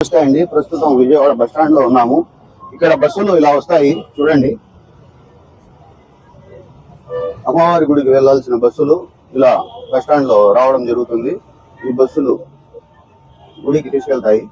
నమస్తే అండి. ప్రస్తుతం విజయవాడ బస్ స్టాండ్ లో ఉన్నాము. ఇక్కడ బస్సులు ఇలా వస్తాయి చూడండి. అమ్మవారి గుడికి వెళ్లాల్సిన బస్సులు ఇలా బస్ స్టాండ్ లో రావడం జరుగుతుంది. ఈ బస్సులు గుడికి తీసుకెళ్తాయి.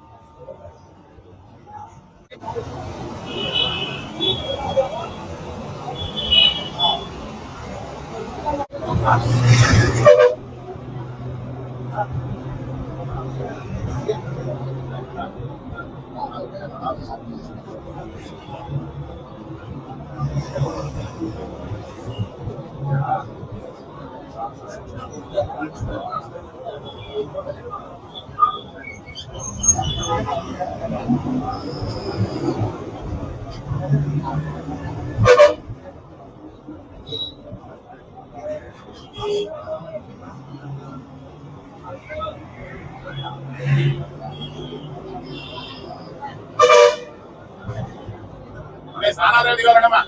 స్నానాలు దిగాలమ్మా.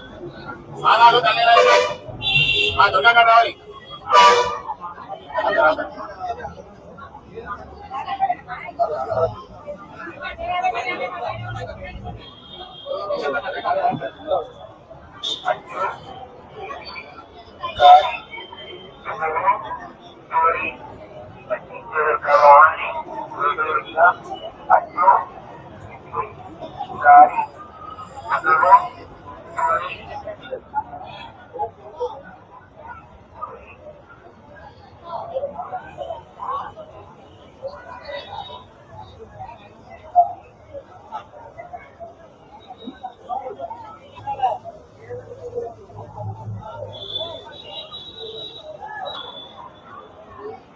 స్నానాలు దుర్గా గారు రావాలి.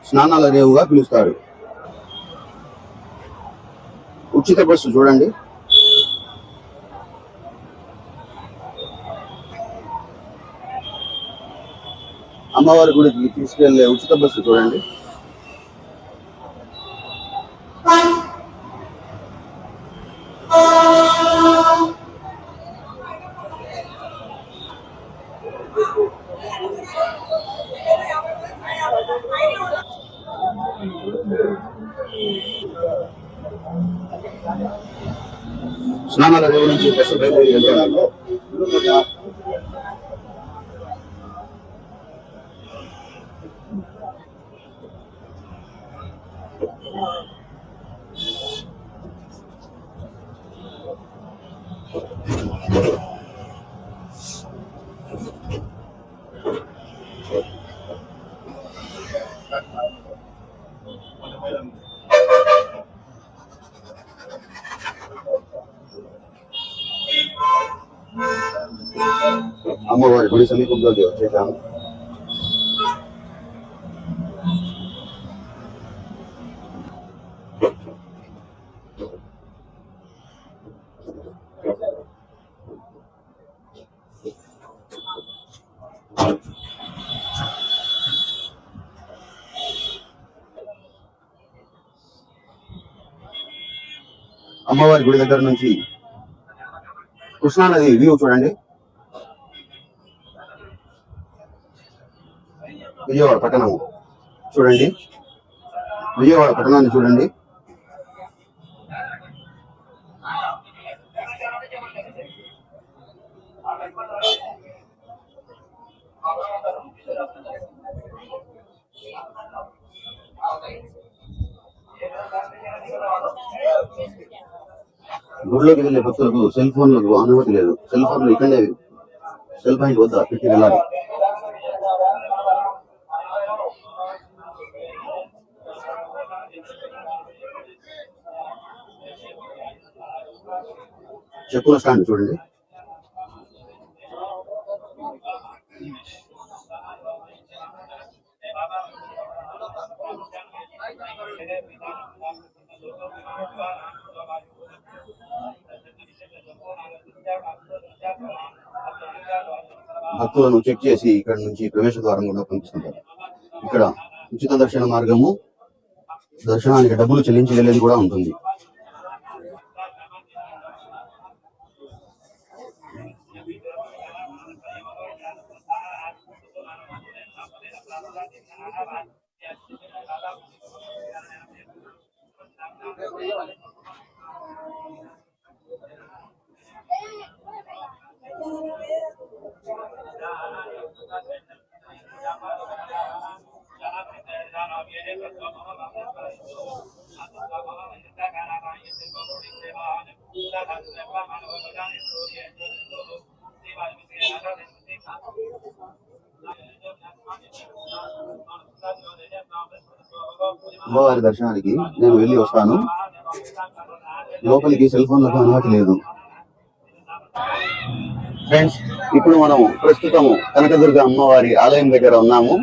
స్నానాల రేవుగా పిలుస్తారు. ఉచిత బస్సు చూడండి. అమ్మవారి గుడికి తీసుకెళ్లే ఉచిత బస్సు చూడండి. స్నానాల రేవు నుంచి బస్సు బయలుదేరి వెళ్తున్నాము. అమ్మవారి గుడి సమీపంలోకి వచ్చేసాము. అమ్మవారి గుడి దగ్గర నుంచి కృష్ణానది వ్యూ చూడండి. విజయవాడ పట్టణం చూడండి. విజయవాడ పట్టణాన్ని చూడండి. గుడిలోకి వెళ్లే భక్తులకు సెల్ ఫోన్లకు అనుమతి లేదు. సెల్ ఫోన్లు ఇక్కడే సెల్ పాయింట్ వద్ద పెట్టి వెళ్ళాలి. చెప్పుల స్టాండ్ చూడండి. భక్తులను చెక్ చేసి ఇక్కడ నుంచి ప్రవేశ ద్వారం కూడా పంపిస్తుంటారు. ఇక్కడ ఉచిత దర్శన మార్గము, దర్శనానికి డబ్బులు చెల్లించి వెళ్ళేది కూడా ఉంటుంది. అమ్మవారి దర్శనానికి నేను వెళ్ళి వస్తాను. లోపలికి సెల్ ఫోన్లకు అనుమతి లేదు. ఫ్రెండ్స్, ఇప్పుడు మనం ప్రస్తుతము కనకదుర్గ అమ్మవారి ఆలయం దగ్గర ఉన్నాము.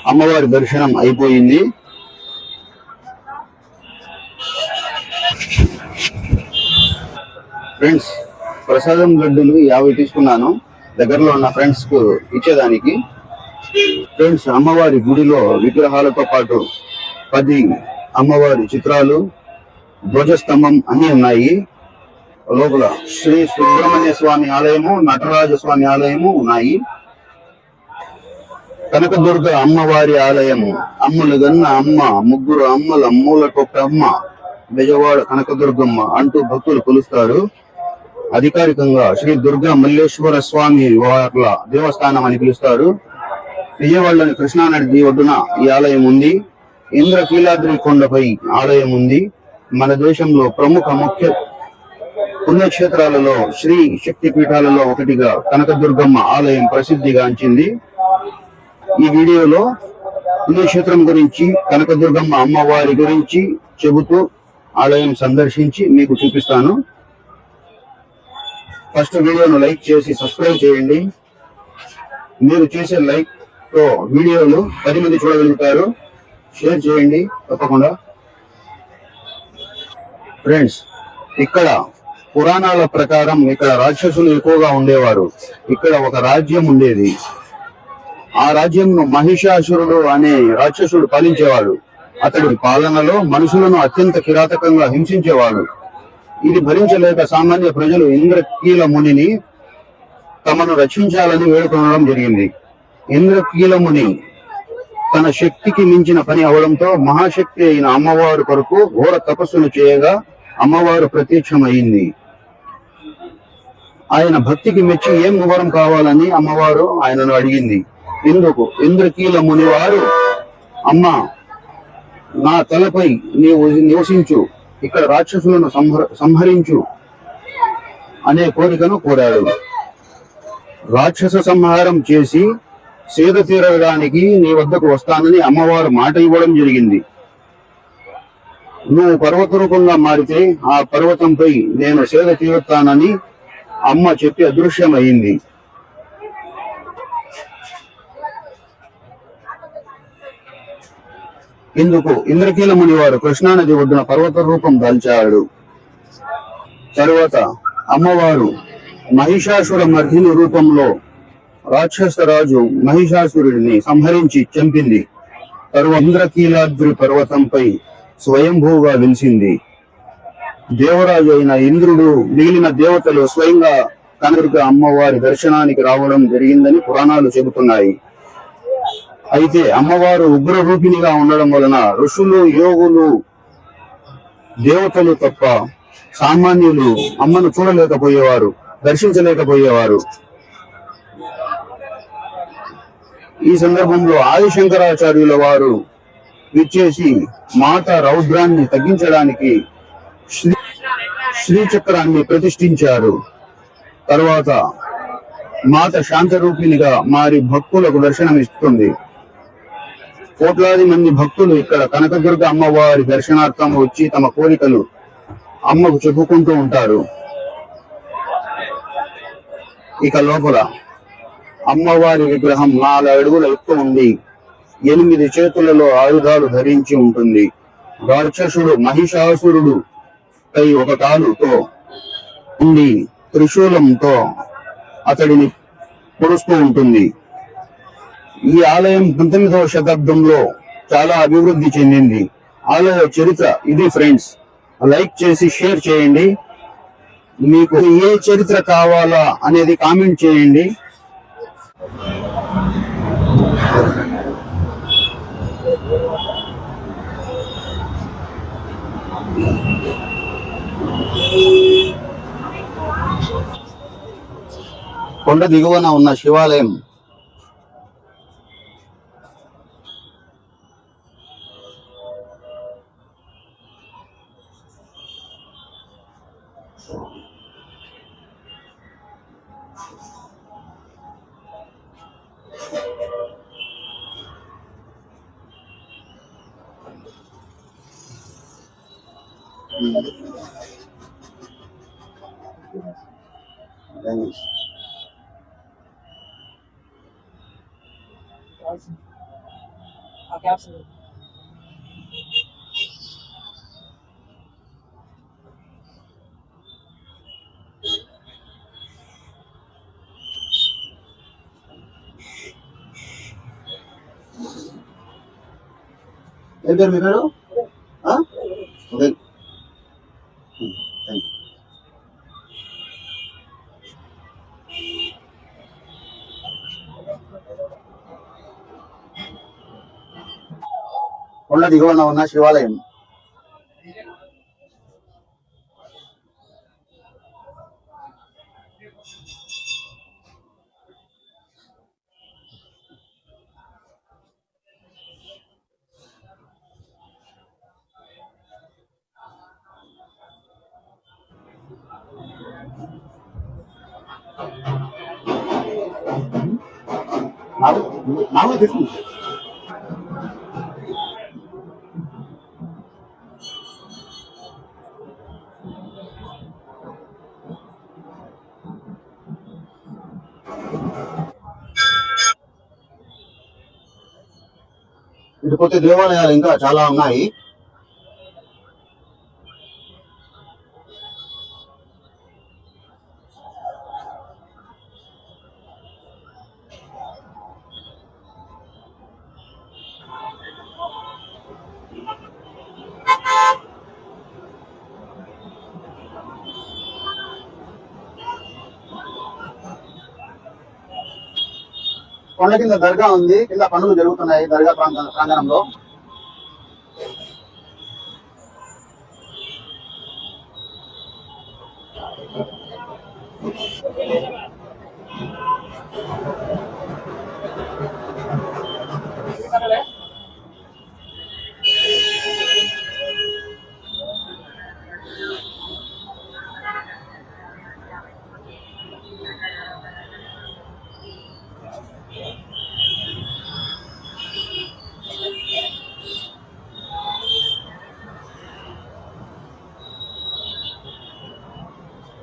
అమ్మవారి దర్శనం అయిపోయింది. ఫ్రెండ్స్, ప్రసాదం లడ్డులు 50 తీసుకున్నాను దగ్గరలో ఉన్న ఫ్రెండ్స్ కు ఇచ్చేదానికి. ఫ్రెండ్స్, అమ్మవారి గుడిలో విగ్రహాలతో పాటు 10 అమ్మవారి చిత్రాలు, ధ్వజస్తంభం అన్ని ఉన్నాయి. లోపల శ్రీ సుబ్రహ్మణ్య స్వామి ఆలయము, నటరాజ స్వామి ఆలయము ఉన్నాయి. కనకదుర్గ అమ్మవారి ఆలయము, అమ్మలు గన్న అమ్మ, ముగ్గురు అమ్మల మూలకొక్క అమ్మ, బెజవాడ కనకదుర్గమ్మ అంటూ భక్తులు కొలుస్తారు. అధికారికంగా శ్రీ దుర్గా మల్లేశ్వర స్వామి వార్ల దేవస్థానం అని పిలుస్తారు. విజయవాడలోని కృష్ణానది ఒడ్డున ఈ ఆలయం ఉంది. ఇంద్రకీలాద్రి కొండపై ఆలయం ఉంది. మన దేశంలో ప్రముఖ ముఖ్య పుణ్యక్షేత్రాలలో శ్రీ శక్తి పీఠాలలో ఒకటిగా కనకదుర్గమ్మ ఆలయం ప్రసిద్ధిగాంచింది. ఈ వీడియోలో పుణ్యక్షేత్రం గురించి, కనకదుర్గమ్మ అమ్మవారి గురించి చెబుతూ ఆలయం సందర్శించి మీకు చూపిస్తాను. ఫస్ట్ వీడియోను లైక్ చేసి సబ్స్క్రైబ్ చేయండి. మీరు చేసే లైక్ తో వీడియోలు 10 మంది చూడగలుగుతారు. షేర్ చేయండి తప్పకుండా. ఫ్రెండ్స్, ఇక్కడ పురాణాల ప్రకారం ఇక్కడ రాక్షసులు ఎక్కువగా ఉండేవారు. ఇక్కడ ఒక రాజ్యం ఉండేది. ఆ రాజ్యంను మహిషాసురుడు అనే రాక్షసుడు పాలించేవాడు. అతడి పాలనలో మనుషులను అత్యంత కిరాతకంగా హింసించేవాడు. ఇది భరించలేక సామాన్య ప్రజలు ఇంద్రకీల మునిని తమను రక్షించాలని వేడుకొనడం జరిగింది. ఇంద్రకీల ముని తన శక్తికి మించిన పని అవడంతో మహాశక్తి అయిన అమ్మవారు కొరకు ఘోర తపస్సును చేయగా అమ్మవారు ప్రత్యక్షమైంది. ఆయన భక్తికి మెచ్చి ఏం వరం కావాలని అమ్మవారు ఆయనను అడిగింది. ఇందుకు ఇంద్రకీల ముని వారు, అమ్మ, నా తలపై నీవు నివసించు, ఇక్కడ రాక్షసులను సంహరించు అనే కోరికను కోరాడు. రాక్షస సంహారం చేసి సేద తీరడానికి నీ వద్దకు వస్తానని అమ్మవారు మాట ఇవ్వడం జరిగింది. నువ్వు పర్వత రూపంగా మారితే ఆ పర్వతంపై నేను సేద తీరుతానని అమ్మ చెప్పి అదృశ్యమైంది. ఇందుకు ఇంద్రకీల ముని వారు కృష్ణానది ఒడ్డున పర్వత రూపం దాల్చాడు. తరువాత అమ్మవారు మహిషాసుర మర్దిని రూపంలో రాక్షస రాజు మహిషాసురుడిని సంహరించి చంపింది. తరువాత ఇంద్రకీలాద్రి పర్వతంపై స్వయంభూగా వెలిసింది. దేవరాజు అయిన ఇంద్రుడు, మిగిలిన దేవతలు స్వయంగా కనకదుర్గ అమ్మవారి దర్శనానికి రావడం జరిగిందని పురాణాలు చెబుతున్నాయి. అయితే అమ్మవారు ఉగ్ర రూపిణిగా ఉండడం వలన ఋషులు, యోగులు, దేవతలు తప్ప సామాన్యులు అమ్మను చూడలేకపోయేవారు, దర్శించలేకపోయేవారు. ఈ సందర్భంలో ఆదిశంకరాచార్యుల వారు విచ్చేసి మాత రౌద్రాన్ని తగ్గించడానికి శ్రీచక్రాన్ని ప్రతిష్ఠించారు. తర్వాత మాత శాంతరూపిణిగా మారి భక్తులకు దర్శనమిస్తుంది. కోట్లాది మంది భక్తులు ఇక్కడ కనకదుర్గ అమ్మవారి దర్శనార్థం వచ్చి తమ కోరికలు అమ్మకు చెప్పుకుంటూ ఉంటారు. ఇక లోపల అమ్మవారి విగ్రహం 4 అడుగుల ఎత్తు ఉండి 8 చేతులలో ఆయుధాలు ధరించి ఉంటుంది. రాక్షసుడు మహిషాసురుడు పై ఒక కాలుతో ఉండి త్రిశూలంతో అతడిని పొడుస్తూ ఉంటుంది. ఈ ఆలయం 19వ శతాబ్దంలో చాలా అభివృద్ధి చెందింది. ఆలయ చరిత్ర ఇది ఫ్రెండ్స్. లైక్ చేసి షేర్ చేయండి. మీకు ఏ చరిత్ర కావాలా అనేది కామెంట్ చేయండి. కొండ దిగువన ఉన్న శివాలయం. ఏం పేరు మీ పేరు? ఉదయ్. కొండ దిగువన ఉన్న శివాలయం. మామూలు తీసుకుంది. ఇటుపోతే దేవాలయాలు ఇంకా చాలా ఉన్నాయి. కొండ కింద దర్గా ఉంది. కింద పనులు జరుగుతున్నాయి దర్గా ప్రాంగణంలో.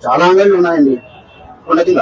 చాలా అంగళ్ళు ఉన్నాయండి కొండ కింద.